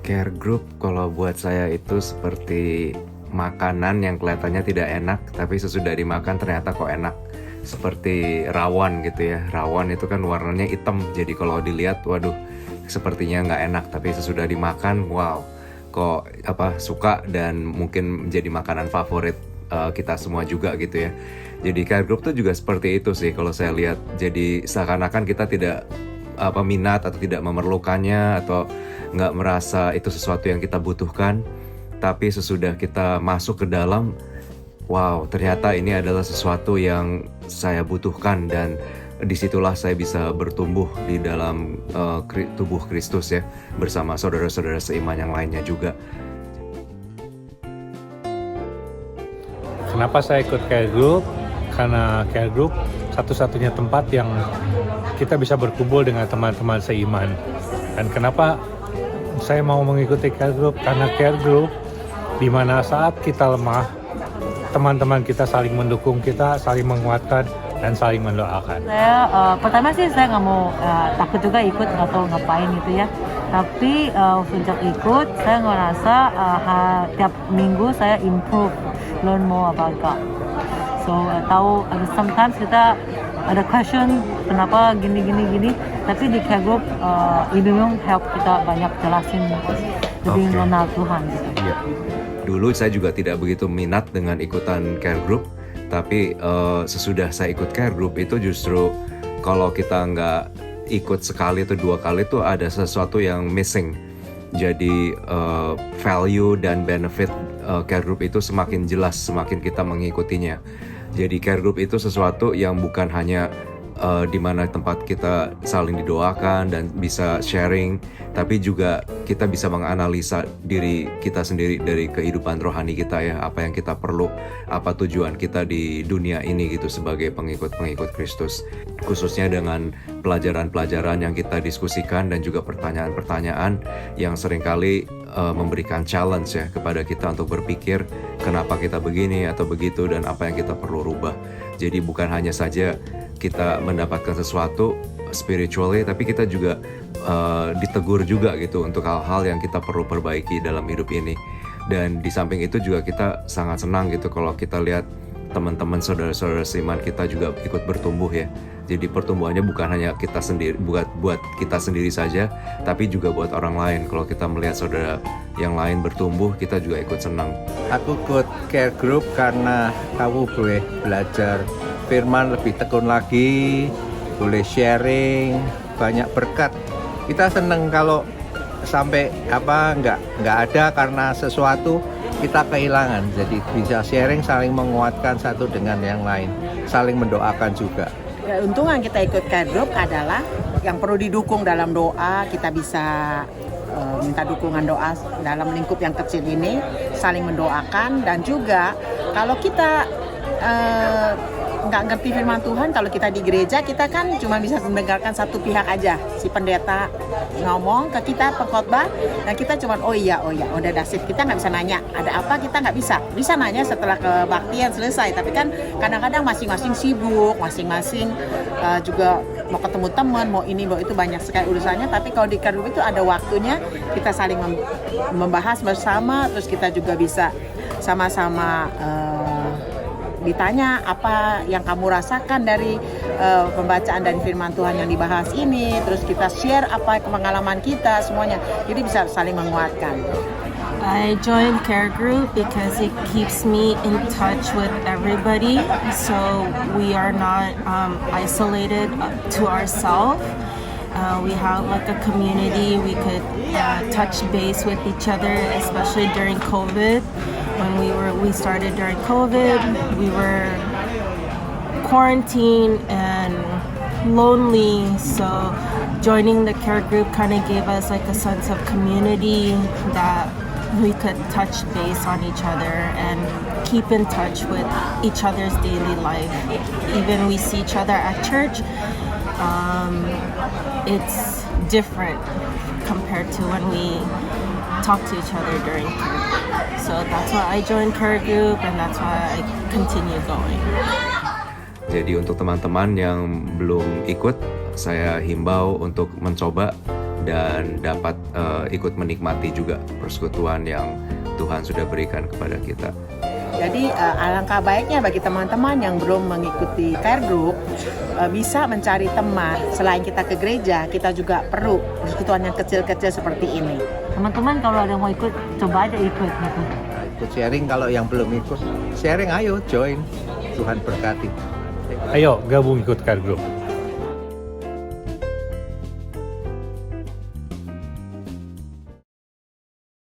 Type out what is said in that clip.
Care group kalau buat saya itu seperti makanan yang kelihatannya tidak enak, tapi sesudah dimakan ternyata kok enak. Seperti rawon gitu ya. Rawon itu kan warnanya hitam, jadi kalau dilihat, waduh, sepertinya nggak enak. Tapi sesudah dimakan, wow, kok suka dan mungkin menjadi makanan favorit kita semua juga gitu ya. Jadi care group tuh juga seperti itu sih kalau saya lihat. Jadi seakan-akan kita tidak minat atau tidak memerlukannya atau nggak merasa itu sesuatu yang kita butuhkan, tapi sesudah kita masuk ke dalam, wow, ternyata ini adalah sesuatu yang saya butuhkan dan disitulah saya bisa bertumbuh di dalam tubuh Kristus ya, bersama saudara-saudara seiman yang lainnya juga. Kenapa saya ikut care group? Karena care group satu-satunya tempat yang kita bisa berkumpul dengan teman-teman seiman. Dan kenapa saya mau mengikuti care group? Karena care group di mana saat kita lemah, teman-teman kita saling mendukung kita, saling menguatkan, dan saling mendoakan. Saya pertama sih saya nggak mau takut juga ikut, nggak tahu ngapain gitu ya. Tapi sejak ikut saya ngerasa tiap minggu saya improve, learn more about God. So tahu sometimes kita ada question kenapa gini, tapi di care group Ibu help kita banyak jelasin lebih mengenal Tuhan gitu. Iya. Dulu saya juga tidak begitu minat dengan ikutan care group, tapi sesudah saya ikut care group itu justru kalau kita nggak ikut sekali atau dua kali tuh ada sesuatu yang missing. Jadi value dan benefit care group itu semakin jelas semakin kita mengikutinya. Jadi care group itu sesuatu yang bukan hanya di mana tempat kita saling didoakan dan bisa sharing, tapi juga kita bisa menganalisa diri kita sendiri dari kehidupan rohani kita ya, apa yang kita perlu, apa tujuan kita di dunia ini gitu sebagai pengikut-pengikut Kristus. Khususnya dengan pelajaran-pelajaran yang kita diskusikan dan juga pertanyaan-pertanyaan yang seringkali memberikan challenge ya kepada kita untuk berpikir kenapa kita begini atau begitu dan apa yang kita perlu rubah. Jadi bukan hanya saja kita mendapatkan sesuatu spiritually, tapi kita juga ditegur juga gitu untuk hal-hal yang kita perlu perbaiki dalam hidup ini. Dan di samping itu juga kita sangat senang gitu kalau kita lihat teman-teman saudara-saudara seiman kita juga ikut bertumbuh ya. Jadi pertumbuhannya bukan hanya kita sendiri, buat kita sendiri saja, tapi juga buat orang lain. Kalau kita melihat saudara yang lain bertumbuh, kita juga ikut senang. Aku ikut care group karena kamu boleh belajar firman lebih tekun lagi, boleh sharing, banyak berkat. Kita seneng kalau sampai nggak ada karena sesuatu kita kehilangan. Jadi bisa sharing, saling menguatkan satu dengan yang lain, saling mendoakan juga. Keuntungan kita ikut care group adalah yang perlu didukung dalam doa, kita bisa minta dukungan doa dalam lingkup yang kecil ini, saling mendoakan. Dan juga kalau kita nggak ngerti firman Tuhan, kalau kita di gereja kita kan cuma bisa mendengarkan satu pihak aja, si pendeta ngomong ke kita pengkhotbah dan kita cuma oh iya udah dasip, kita nggak bisa nanya ada apa, kita nggak bisa nanya setelah kebaktian selesai. Tapi kan kadang-kadang masing-masing sibuk, masing-masing juga mau ketemu teman, mau ini mau itu, banyak sekali urusannya. Tapi kalau di care group itu ada waktunya kita saling membahas bersama, terus kita juga bisa sama-sama ditanya apa yang kamu rasakan dari pembacaan dari firman Tuhan yang dibahas ini, terus kita share apa pengalaman kita semuanya, jadi bisa saling menguatkan. I joined care group because it keeps me in touch with everybody, so we are not isolated to ourselves. We have like a community, we could touch base with each other, especially during COVID. When we started during COVID, we were quarantined and lonely, so joining the care group kind of gave us like a sense of community that we could touch base on each other and keep in touch with each other's daily life. Even we see each other at church, it's different compared to when we talk to each other during care group. So that's why I joined care group and that's why I continue going. Jadi untuk teman-teman yang belum ikut, saya himbau untuk mencoba dan dapat ikut menikmati juga persekutuan yang Tuhan sudah berikan kepada kita. Jadi alangkah baiknya bagi teman-teman yang belum mengikuti care group bisa mencari teman. Selain kita ke gereja, kita juga perlu persekutuan yang kecil-kecil seperti ini. Teman-teman kalau ada yang mau ikut, coba aja ikut gitu. Ikut sharing, kalau yang belum ikut sharing, ayo join. Tuhan berkati. Ayo gabung ikut care group.